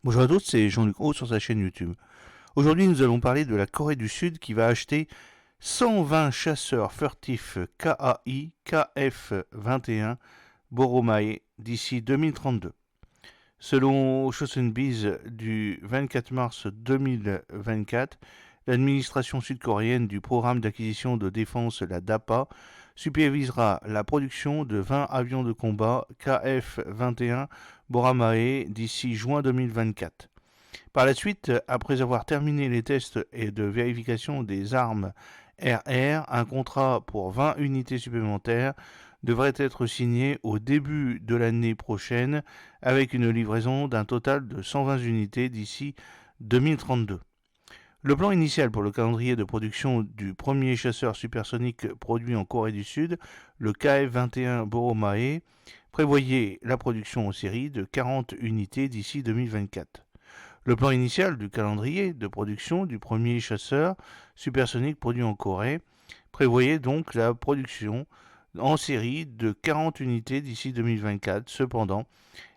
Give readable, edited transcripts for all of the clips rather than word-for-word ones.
Bonjour à tous, c'est Jean-Luc Haut sur sa chaîne YouTube. Aujourd'hui, nous allons parler de la Corée du Sud qui va acheter 120 chasseurs furtifs KAI KF-21 Boromae d'ici 2032. Selon Chosunbiz du 24 mars 2024, l'administration sud-coréenne du programme d'acquisition de défense, la DAPA, supervisera la production de 20 avions de combat KF-21 Boromae d'ici juin 2024. Par la suite, après avoir terminé les tests et de vérification des armes RR, un contrat pour 20 unités supplémentaires devrait être signé au début de l'année prochaine avec une livraison d'un total de 120 unités d'ici 2032. Le plan initial pour le calendrier de production du premier chasseur supersonique produit en Corée du Sud, le KF-21 Boromae, prévoyait la production en série de 40 unités d'ici 2024. Le plan initial du calendrier de production du premier chasseur supersonique produit en Corée prévoyait donc la production en série de 40 unités d'ici 2024. Cependant,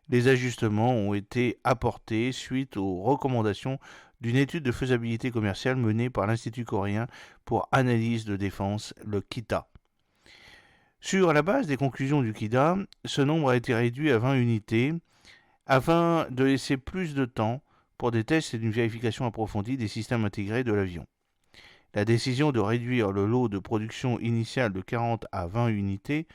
les ajustements ont été apportés suite aux recommandations d'une étude de faisabilité commerciale menée par l'Institut coréen pour analyse de défense, le KITA. Sur la base des conclusions du KITA, ce nombre a été réduit à 20 unités afin de laisser plus de temps pour des tests et une vérification approfondie des systèmes intégrés de l'avion. La décision de réduire le lot de production initial de 40 à 20 unités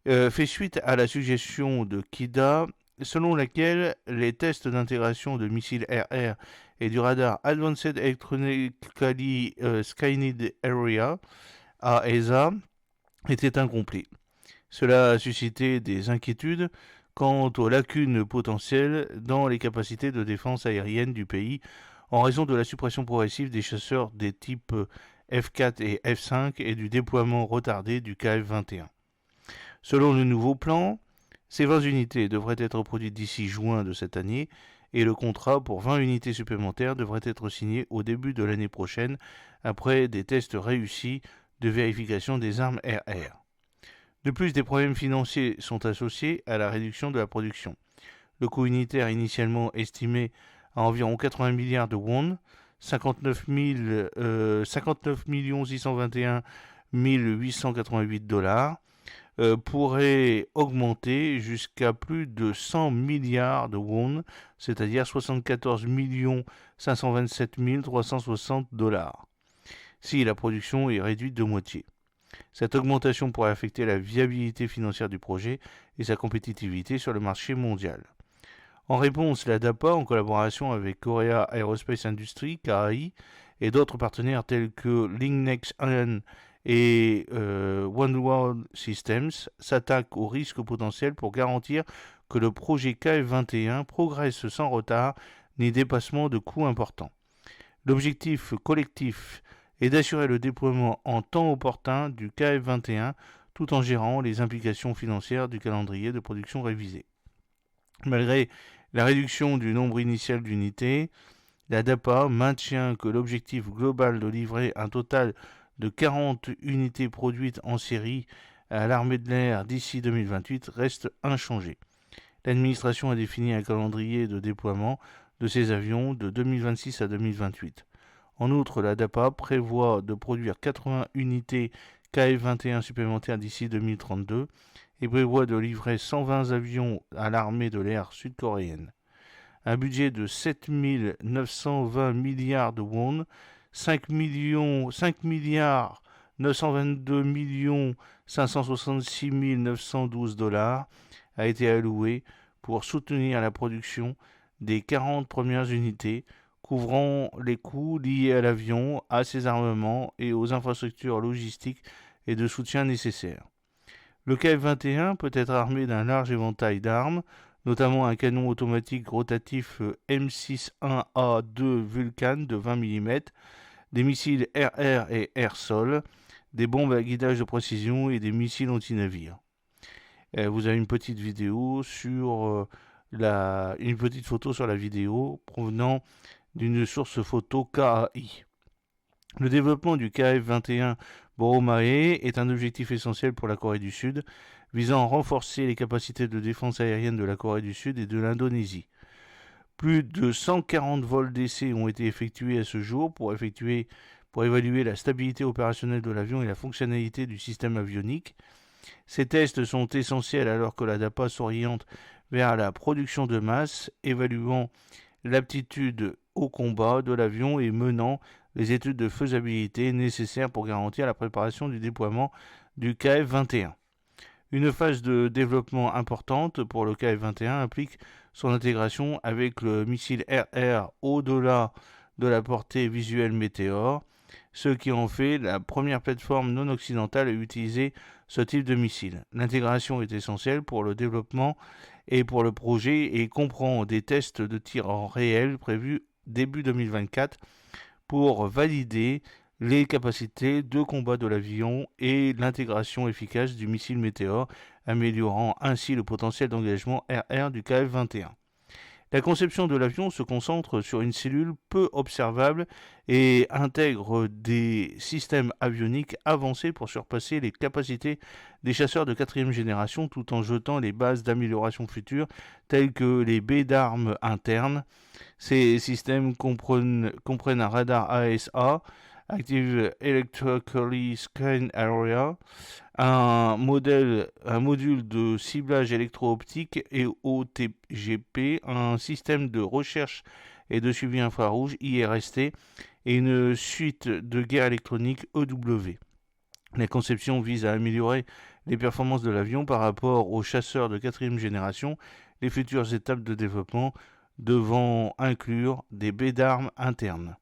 fait suite à la suggestion de KIDA selon laquelle les tests d'intégration de missiles RR et du radar Advanced Electronically Scanned Area AESA étaient incomplets. Cela a suscité des inquiétudes quant aux lacunes potentielles dans les capacités de défense aérienne du pays en raison de la suppression progressive des chasseurs des types F4 et F5 et du déploiement retardé du KF-21. Selon le nouveau plan, ces 20 unités devraient être produites d'ici juin de cette année et le contrat pour 20 unités supplémentaires devrait être signé au début de l'année prochaine après des tests réussis de vérification des armes RR. De plus, des problèmes financiers sont associés à la réduction de la production. Le coût unitaire initialement estimé à environ 80 milliards de won, 59 621 888 dollars, pourrait augmenter jusqu'à plus de 100 milliards de won, c'est-à-dire 74 527 360 dollars, si la production est réduite de moitié. Cette augmentation pourrait affecter la viabilité financière du projet et sa compétitivité sur le marché mondial. En réponse, la DAPA, en collaboration avec Korea Aerospace Industry, KAI, et d'autres partenaires tels que Lingnex An et One World Systems, s'attaque aux risques potentiels pour garantir que le projet KF-21 progresse sans retard ni dépassement de coûts importants. L'objectif collectif est d'assurer le déploiement en temps opportun du KF-21 tout en gérant les implications financières du calendrier de production révisé. Malgré la réduction du nombre initial d'unités, la DAPA maintient que l'objectif global de livrer un total de 40 unités produites en série à l'armée de l'air d'ici 2028 reste inchangé. L'administration a défini un calendrier de déploiement de ces avions de 2026 à 2028. En outre, la DAPA prévoit de produire 80 unités KF-21 supplémentaires d'ici 2032 et prévoit de livrer 120 avions à l'armée de l'air sud-coréenne. Un budget de 7 920 milliards de won, 5 milliards 922 566 912 dollars a été alloué pour soutenir la production des 40 premières unités, couvrant les coûts liés à l'avion, à ses armements et aux infrastructures logistiques et de soutien nécessaires. Le KF-21 peut être armé d'un large éventail d'armes, notamment un canon automatique rotatif M61A2 Vulcan de 20 mm, des missiles RR et air-sol, des bombes à guidage de précision et des missiles anti-navires. Vous avez une petite vidéo sur une petite photo sur la vidéo provenant d'une source photo KAI. Le développement du KF-21 Boromae est un objectif essentiel pour la Corée du Sud, visant à renforcer les capacités de défense aérienne de la Corée du Sud et de l'Indonésie. Plus de 140 vols d'essai ont été effectués à ce jour pour évaluer la stabilité opérationnelle de l'avion et la fonctionnalité du système avionique. Ces tests sont essentiels alors que la DAPA s'oriente vers la production de masse, évaluant l'aptitude au combat de l'avion et menant les études de faisabilité nécessaires pour garantir la préparation du déploiement du KF-21. Une phase de développement importante pour le KF-21 implique son intégration avec le missile RR au-delà de la portée visuelle Météor, ce qui en fait la première plateforme non occidentale à utiliser ce type de missile. L'intégration est essentielle pour le développement et pour le projet et comprend des tests de tir en réel prévus début 2024 pour valider les capacités de combat de l'avion et l'intégration efficace du missile Météor, améliorant ainsi le potentiel d'engagement RR du KF-21. La conception de l'avion se concentre sur une cellule peu observable et intègre des systèmes avioniques avancés pour surpasser les capacités des chasseurs de 4e génération tout en jetant les bases d'amélioration futures telles que les baies d'armes internes. Ces systèmes comprennent un radar AESA, Active Electrically Scanned Area, un module de ciblage électro-optique et OTGP, un système de recherche et de suivi infrarouge IRST et une suite de guerre électronique EW. La conception vise à améliorer les performances de l'avion par rapport aux chasseurs de 4e génération, les futures étapes de développement devant inclure des baies d'armes internes.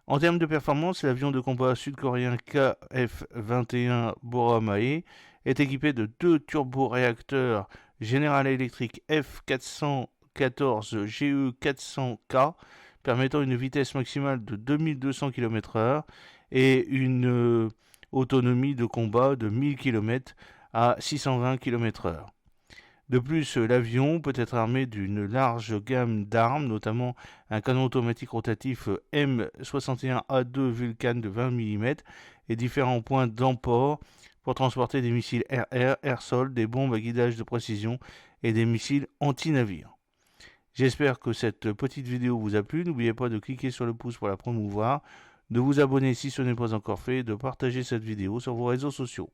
En termes de performance, l'avion de combat sud-coréen KF-21 Boramae est équipé de 2 turboréacteurs General Electric F414 GE400K permettant une vitesse maximale de 2200 km/h et une autonomie de combat de 1000 km à 620 km/h. De plus, l'avion peut être armé d'une large gamme d'armes, notamment un canon automatique rotatif M61A2 Vulcan de 20 mm et différents points d'emport pour transporter des missiles air-air, air-sol, des bombes à guidage de précision et des missiles anti-navires. J'espère que cette petite vidéo vous a plu. N'oubliez pas de cliquer sur le pouce pour la promouvoir, de vous abonner si ce n'est pas encore fait et de partager cette vidéo sur vos réseaux sociaux.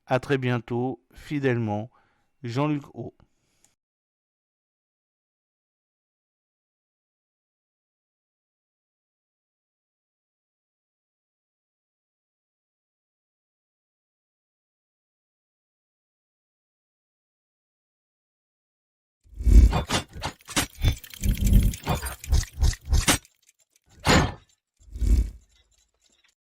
A très bientôt, fidèlement, Jean-Luc O.